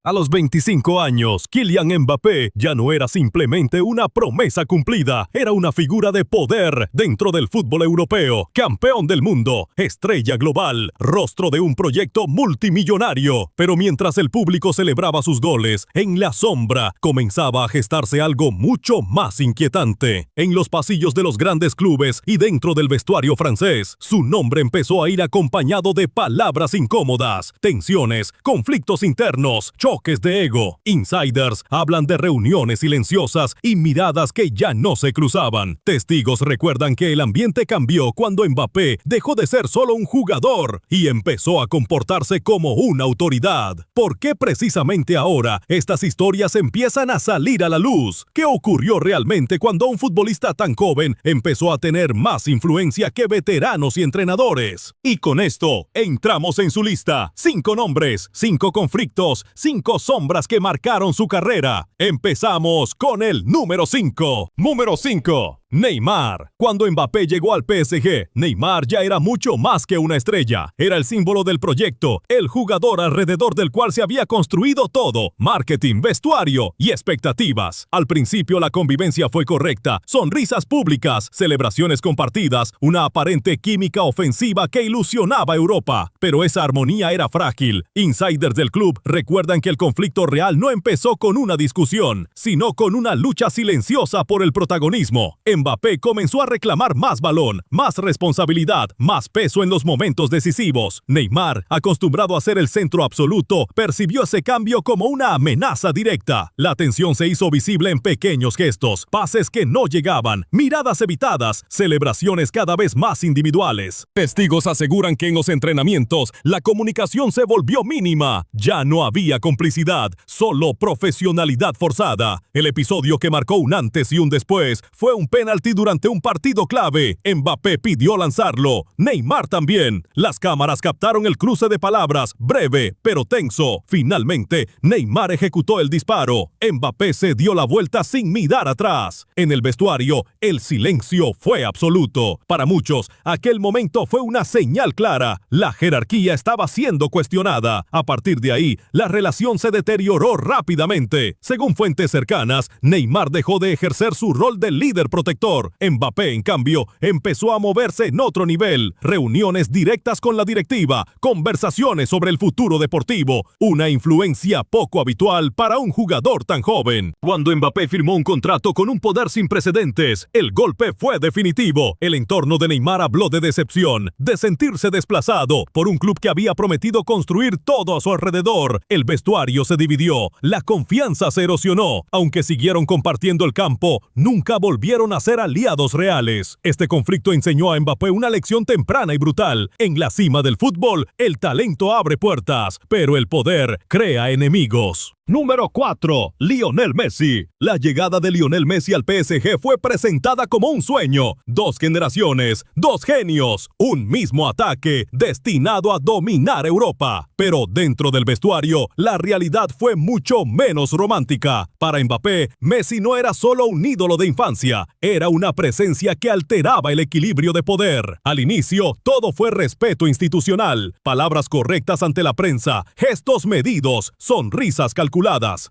A los 25 años, Kylian Mbappé ya no era simplemente una promesa cumplida, era una figura de poder dentro del fútbol europeo, campeón del mundo, estrella global, rostro de un proyecto multimillonario. Pero mientras el público celebraba sus goles, en la sombra comenzaba a gestarse algo mucho más inquietante. En los pasillos de los grandes clubes y dentro del vestuario francés, su nombre empezó a ir acompañado de palabras incómodas, tensiones, conflictos internos, choques de ego. Insiders hablan de reuniones silenciosas y miradas que ya no se cruzaban. Testigos recuerdan que el ambiente cambió cuando Mbappé dejó de ser solo un jugador y empezó a comportarse como una autoridad. ¿Por qué precisamente ahora estas historias empiezan a salir a la luz? ¿Qué ocurrió realmente cuando un futbolista tan joven empezó a tener más influencia que veteranos y entrenadores? Y con esto entramos en su lista. 5 nombres, 5 conflictos, 5 sombras que marcaron su carrera. Empezamos con el número 5. Número 5. Neymar. Cuando Mbappé llegó al PSG, Neymar ya era mucho más que una estrella. Era el símbolo del proyecto, el jugador alrededor del cual se había construido todo: marketing, vestuario y expectativas. Al principio la convivencia fue correcta, sonrisas públicas, celebraciones compartidas, una aparente química ofensiva que ilusionaba a Europa. Pero esa armonía era frágil. Insiders del club recuerdan que el conflicto real no empezó con una discusión, sino con una lucha silenciosa por el protagonismo. Mbappé comenzó a reclamar más balón, más responsabilidad, más peso en los momentos decisivos. Neymar, acostumbrado a ser el centro absoluto, percibió ese cambio como una amenaza directa. La tensión se hizo visible en pequeños gestos, pases que no llegaban, miradas evitadas, celebraciones cada vez más individuales. Testigos aseguran que en los entrenamientos la comunicación se volvió mínima. Ya no había complicidad, solo profesionalidad forzada. El episodio que marcó un antes y un después fue un penalti durante un partido clave. Mbappé pidió lanzarlo, Neymar también. Las cámaras captaron el cruce de palabras, breve pero tenso. Finalmente, Neymar ejecutó el disparo. Mbappé se dio la vuelta sin mirar atrás. En el vestuario, el silencio fue absoluto. Para muchos, aquel momento fue una señal clara. La jerarquía estaba siendo cuestionada. A partir de ahí, la relación se deterioró rápidamente. Según fuentes cercanas, Neymar dejó de ejercer su rol de líder protector. Mbappé, en cambio, empezó a moverse en otro nivel. Reuniones directas con la directiva, conversaciones sobre el futuro deportivo, una influencia poco habitual para un jugador tan joven. Cuando Mbappé firmó un contrato con un poder sin precedentes, el golpe fue definitivo. El entorno de Neymar habló de decepción, de sentirse desplazado por un club que había prometido construir todo a su alrededor. El vestuario se dividió, la confianza se erosionó. Aunque siguieron compartiendo el campo, nunca volvieron a ser aliados reales. Este conflicto enseñó a Mbappé una lección temprana y brutal. En la cima del fútbol, el talento abre puertas, pero el poder crea enemigos. Número 4. Lionel Messi. La llegada de Lionel Messi al PSG fue presentada como un sueño. 2 generaciones, 2 genios, un mismo ataque destinado a dominar Europa. Pero dentro del vestuario, la realidad fue mucho menos romántica. Para Mbappé, Messi no era solo un ídolo de infancia, era una presencia que alteraba el equilibrio de poder. Al inicio, todo fue respeto institucional, palabras correctas ante la prensa, gestos medidos, sonrisas calculadas.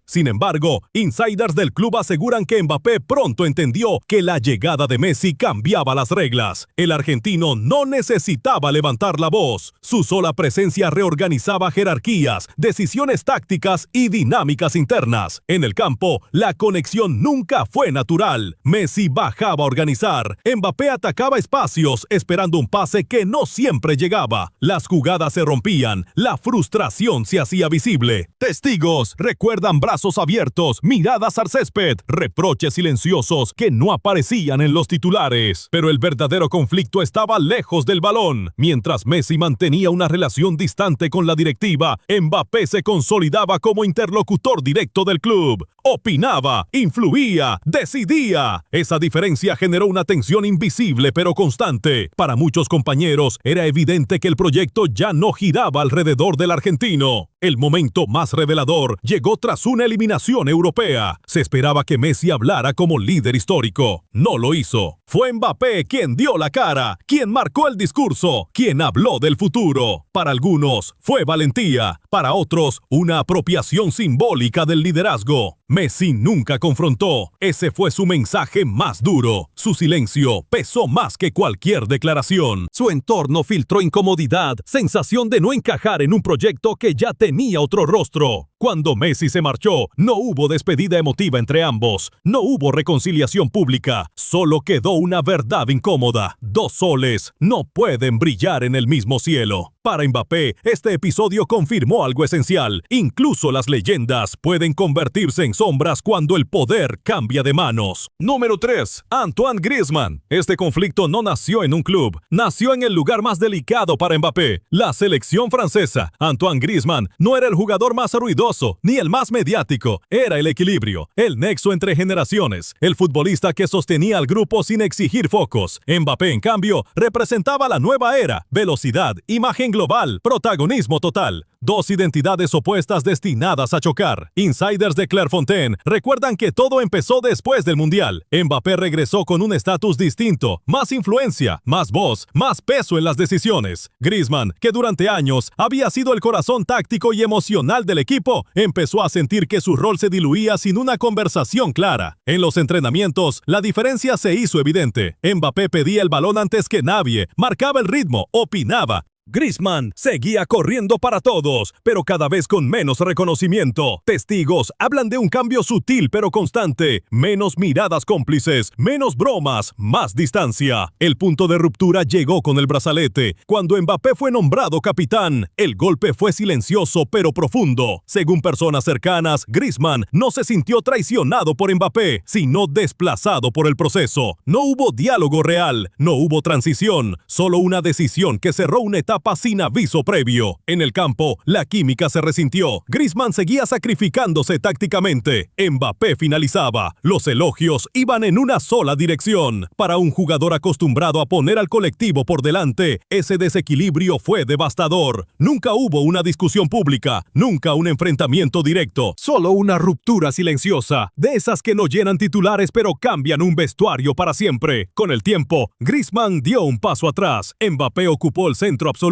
Sin embargo, insiders del club aseguran que Mbappé pronto entendió que la llegada de Messi cambiaba las reglas. El argentino no necesitaba levantar la voz. Su sola presencia reorganizaba jerarquías, decisiones tácticas y dinámicas internas. En el campo, la conexión nunca fue natural. Messi bajaba a organizar. Mbappé atacaba espacios, esperando un pase que no siempre llegaba. Las jugadas se rompían. La frustración se hacía visible. Testigos recuerdan brazos abiertos, miradas al césped, reproches silenciosos que no aparecían en los titulares. Pero el verdadero conflicto estaba lejos del balón. Mientras Messi mantenía una relación distante con la directiva, Mbappé se consolidaba como interlocutor directo del club. Opinaba, influía, decidía. Esa diferencia generó una tensión invisible pero constante. Para muchos compañeros era evidente que el proyecto ya no giraba alrededor del argentino. El momento más revelador llegó tras una eliminación europea. Se esperaba que Messi hablara como líder histórico. No lo hizo. Fue Mbappé quien dio la cara, quien marcó el discurso, quien habló del futuro. Para algunos fue valentía, Para otros, una apropiación simbólica del liderazgo. Messi nunca confrontó. Ese fue su mensaje más duro. Su silencio pesó más que cualquier declaración. Su entorno filtró incomodidad, sensación de no encajar en un proyecto que ya tenía otro rostro. Cuando Messi se marchó, no hubo despedida emotiva entre ambos. No hubo reconciliación pública. Solo quedó una verdad incómoda. Dos soles no pueden brillar en el mismo cielo. Para Mbappé, este episodio confirmó algo esencial. Incluso las leyendas pueden convertirse en sombras cuando el poder cambia de manos. Número 3. Antoine Griezmann. Este conflicto no nació en un club. Nació en el lugar más delicado para Mbappé, la selección francesa. Antoine Griezmann no era el jugador más ruidoso, ni el más mediático. Era el equilibrio, el nexo entre generaciones. El futbolista que sostenía al grupo sin exigir focos. Mbappé, en cambio, representaba la nueva era. Velocidad, imagen global, protagonismo total. Dos identidades opuestas destinadas a chocar. Insiders de Clairefontaine recuerdan que todo empezó después del Mundial. Mbappé regresó con un estatus distinto, más influencia, más voz, más peso en las decisiones. Griezmann, que durante años había sido el corazón táctico y emocional del equipo, empezó a sentir que su rol se diluía sin una conversación clara. En los entrenamientos, la diferencia se hizo evidente. Mbappé pedía el balón antes que nadie, marcaba el ritmo, opinaba. Griezmann seguía corriendo para todos, pero cada vez con menos reconocimiento. Testigos hablan de un cambio sutil pero constante. Menos miradas cómplices, menos bromas, más distancia. El punto de ruptura llegó con el brazalete. Cuando Mbappé fue nombrado capitán, el golpe fue silencioso pero profundo. Según personas cercanas, Griezmann no se sintió traicionado por Mbappé, sino desplazado por el proceso. No hubo diálogo real, no hubo transición, solo una decisión que cerró una etapa sin aviso previo. En el campo, la química se resintió. Griezmann seguía sacrificándose tácticamente. Mbappé finalizaba. Los elogios iban en una sola dirección. Para un jugador acostumbrado a poner al colectivo por delante, ese desequilibrio fue devastador. Nunca hubo una discusión pública, nunca un enfrentamiento directo, solo una ruptura silenciosa, de esas que no llenan titulares pero cambian un vestuario para siempre. Con el tiempo, Griezmann dio un paso atrás. Mbappé ocupó el centro absoluto.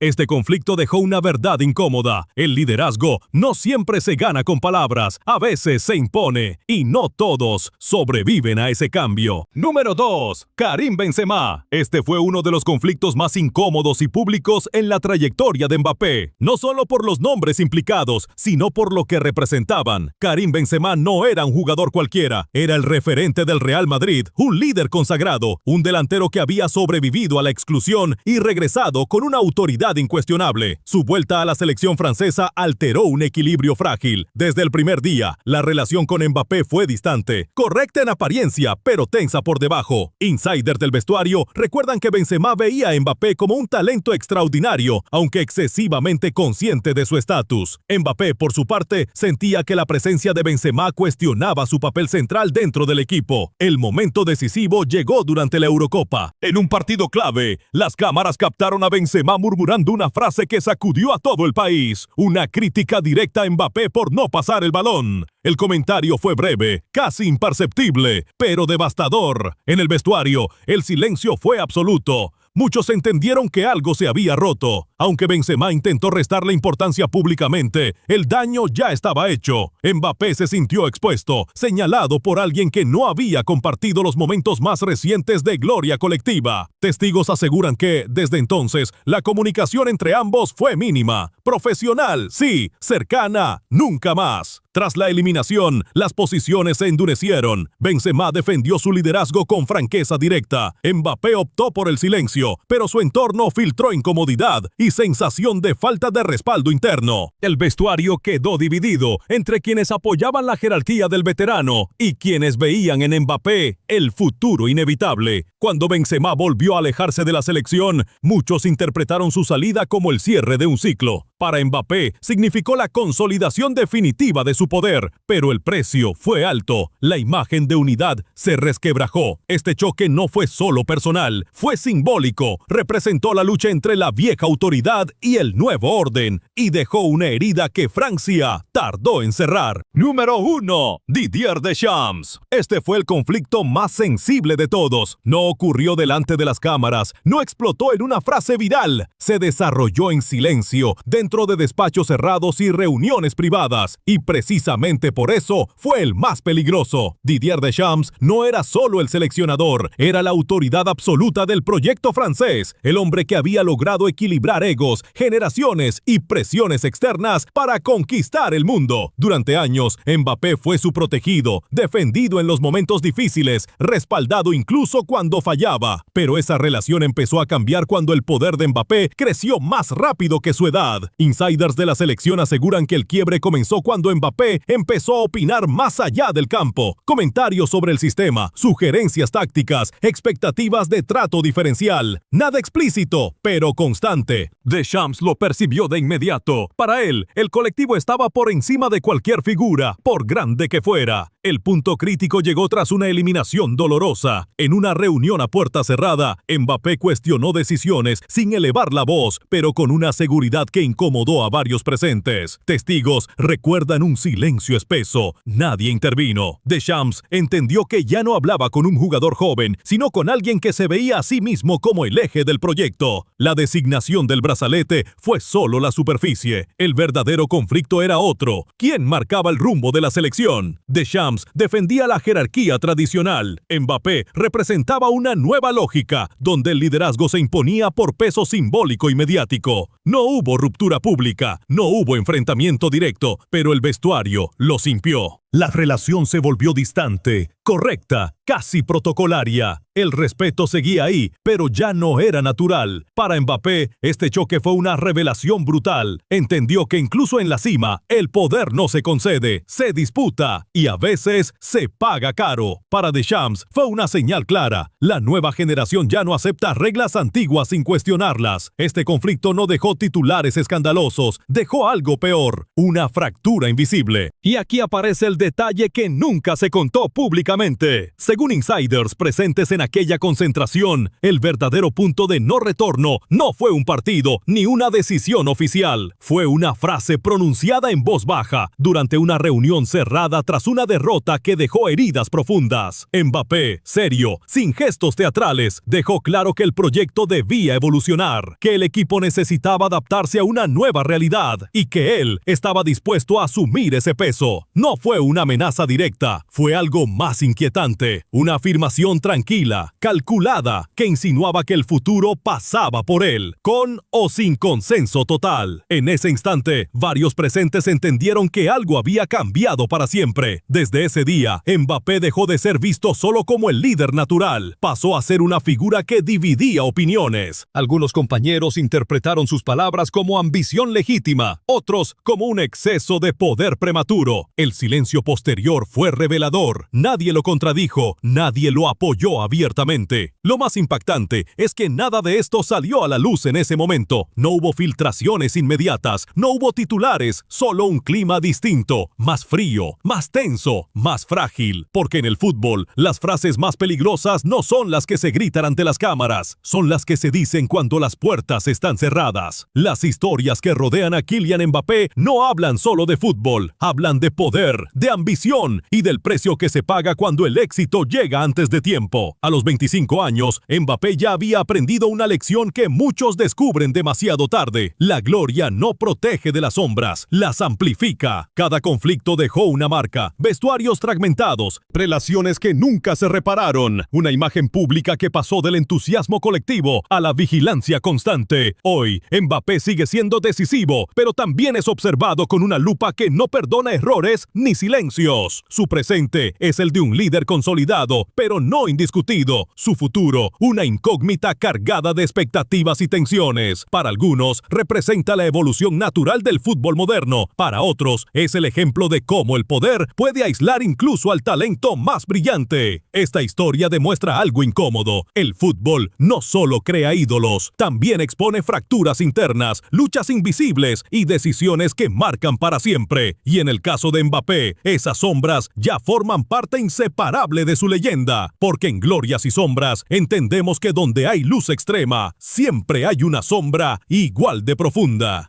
Este conflicto dejó una verdad incómoda. El liderazgo no siempre se gana con palabras, a veces se impone, y no todos sobreviven a ese cambio. Número 2. Karim Benzema. Este fue uno de los conflictos más incómodos y públicos en la trayectoria de Mbappé. No solo por los nombres implicados, sino por lo que representaban. Karim Benzema no era un jugador cualquiera, era el referente del Real Madrid, un líder consagrado, un delantero que había sobrevivido a la exclusión y regresado con una autoridad incuestionable. Su vuelta a la selección francesa alteró un equilibrio frágil. Desde el primer día, la relación con Mbappé fue distante, correcta en apariencia, pero tensa por debajo. Insiders del vestuario recuerdan que Benzema veía a Mbappé como un talento extraordinario, aunque excesivamente consciente de su estatus. Mbappé, por su parte, sentía que la presencia de Benzema cuestionaba su papel central dentro del equipo. El momento decisivo llegó durante la Eurocopa. En un partido clave, las cámaras captaron a Benzema murmurando una frase que sacudió a todo el país. Una crítica directa a Mbappé por no pasar el balón. El comentario fue breve, casi imperceptible, pero devastador. En el vestuario, el silencio fue absoluto. Muchos entendieron que algo se había roto. Aunque Benzema intentó restarle importancia públicamente, el daño ya estaba hecho. Mbappé se sintió expuesto, señalado por alguien que no había compartido los momentos más recientes de gloria colectiva. Testigos aseguran que, desde entonces, la comunicación entre ambos fue mínima. Profesional, sí, cercana, nunca más. Tras la eliminación, las posiciones se endurecieron. Benzema defendió su liderazgo con franqueza directa. Mbappé optó por el silencio, pero su entorno filtró incomodidad y sensación de falta de respaldo interno. El vestuario quedó dividido entre quienes apoyaban la jerarquía del veterano y quienes veían en Mbappé el futuro inevitable. Cuando Benzema volvió a alejarse de la selección, muchos interpretaron su salida como el cierre de un ciclo. Para Mbappé, significó la consolidación definitiva de su poder, pero el precio fue alto. La imagen de unidad se resquebrajó. Este choque no fue solo personal, fue simbólico. Representó la lucha entre la vieja autoridad seguridad y el nuevo orden, y dejó una herida que Francia tardó en cerrar. Número 1. Didier Deschamps. Este fue el conflicto más sensible de todos. No ocurrió delante de las cámaras, no explotó en una frase viral. Se desarrolló en silencio, dentro de despachos cerrados y reuniones privadas. Y precisamente por eso fue el más peligroso. Didier Deschamps no era solo el seleccionador, era la autoridad absoluta del proyecto francés, el hombre que había logrado equilibrar egos, generaciones y presiones externas para conquistar el mundo. Durante años, Mbappé fue su protegido, defendido en los momentos difíciles, respaldado incluso cuando fallaba. Pero esa relación empezó a cambiar cuando el poder de Mbappé creció más rápido que su edad. Insiders de la selección aseguran que el quiebre comenzó cuando Mbappé empezó a opinar más allá del campo. Comentarios sobre el sistema, sugerencias tácticas, expectativas de trato diferencial. Nada explícito, pero constante. Deschamps lo percibió de inmediato. Para él, el colectivo estaba por encima de cualquier figura, por grande que fuera. El punto crítico llegó tras una eliminación dolorosa. En una reunión a puerta cerrada, Mbappé cuestionó decisiones sin elevar la voz, pero con una seguridad que incomodó a varios presentes. Testigos recuerdan un silencio espeso. Nadie intervino. Deschamps entendió que ya no hablaba con un jugador joven, sino con alguien que se veía a sí mismo como el eje del proyecto. La designación del brazalete fue solo la superficie. El verdadero conflicto era otro. ¿Quién marcaba el rumbo de la selección? Deschamps defendía la jerarquía tradicional. Mbappé representaba una nueva lógica, donde el liderazgo se imponía por peso simbólico y mediático. No hubo ruptura pública, no hubo enfrentamiento directo, pero el vestuario lo simpió. La relación se volvió distante, correcta, casi protocolaria. El respeto seguía ahí, pero ya no era natural. Para Mbappé, este choque fue una revelación brutal. Entendió que incluso en la cima, el poder no se concede, se disputa y a veces se paga caro. Para Deschamps fue una señal clara. La nueva generación ya no acepta reglas antiguas sin cuestionarlas. Este conflicto no dejó titulares escandalosos, dejó algo peor, una fractura invisible. Y aquí aparece el detalle que nunca se contó públicamente. Según insiders presentes en aquella concentración, el verdadero punto de no retorno no fue un partido ni una decisión oficial. Fue una frase pronunciada en voz baja durante una reunión cerrada tras una derrota que dejó heridas profundas. Mbappé, serio, sin gestos teatrales, dejó claro que el proyecto debía evolucionar, que el equipo necesitaba adaptarse a una nueva realidad y que él estaba dispuesto a asumir ese peso. No fue una amenaza directa, fue algo más inquietante, una afirmación tranquila, calculada, que insinuaba que el futuro pasaba por él, con o sin consenso total. En ese instante, varios presentes entendieron que algo había cambiado para siempre. Desde ese día, Mbappé dejó de ser visto solo como el líder natural, pasó a ser una figura que dividía opiniones. Algunos compañeros interpretaron sus palabras como ambición legítima, otros como un exceso de poder prematuro. El silencio posterior fue revelador. Nadie lo contradijo, nadie lo apoyó abiertamente. Lo más impactante es que nada de esto salió a la luz en ese momento. No hubo filtraciones inmediatas, no hubo titulares, solo un clima distinto, más frío, más tenso, más frágil. Porque en el fútbol, las frases más peligrosas no son las que se gritan ante las cámaras, son las que se dicen cuando las puertas están cerradas. Las historias que rodean a Kylian Mbappé no hablan solo de fútbol, hablan de poder, de ambición y del precio que se paga cuando el éxito llega antes de tiempo. A los 25 años, Mbappé ya había aprendido una lección que muchos descubren demasiado tarde. La gloria no protege de las sombras, las amplifica. Cada conflicto dejó una marca, vestuarios fragmentados, relaciones que nunca se repararon, una imagen pública que pasó del entusiasmo colectivo a la vigilancia constante. Hoy, Mbappé sigue siendo decisivo, pero también es observado con una lupa que no perdona errores ni silencios. Su presente es el de un líder consolidado, pero no indiscutido. Su futuro, una incógnita cargada de expectativas y tensiones. Para algunos, representa la evolución natural del fútbol moderno. Para otros, es el ejemplo de cómo el poder puede aislar incluso al talento más brillante. Esta historia demuestra algo incómodo. El fútbol no solo crea ídolos, también expone fracturas internas, luchas invisibles y decisiones que marcan para siempre. Y en el caso de Mbappé, esas sombras ya forman parte inseparable de su leyenda, porque en Glorias y Sombras entendemos que donde hay luz extrema, siempre hay una sombra igual de profunda.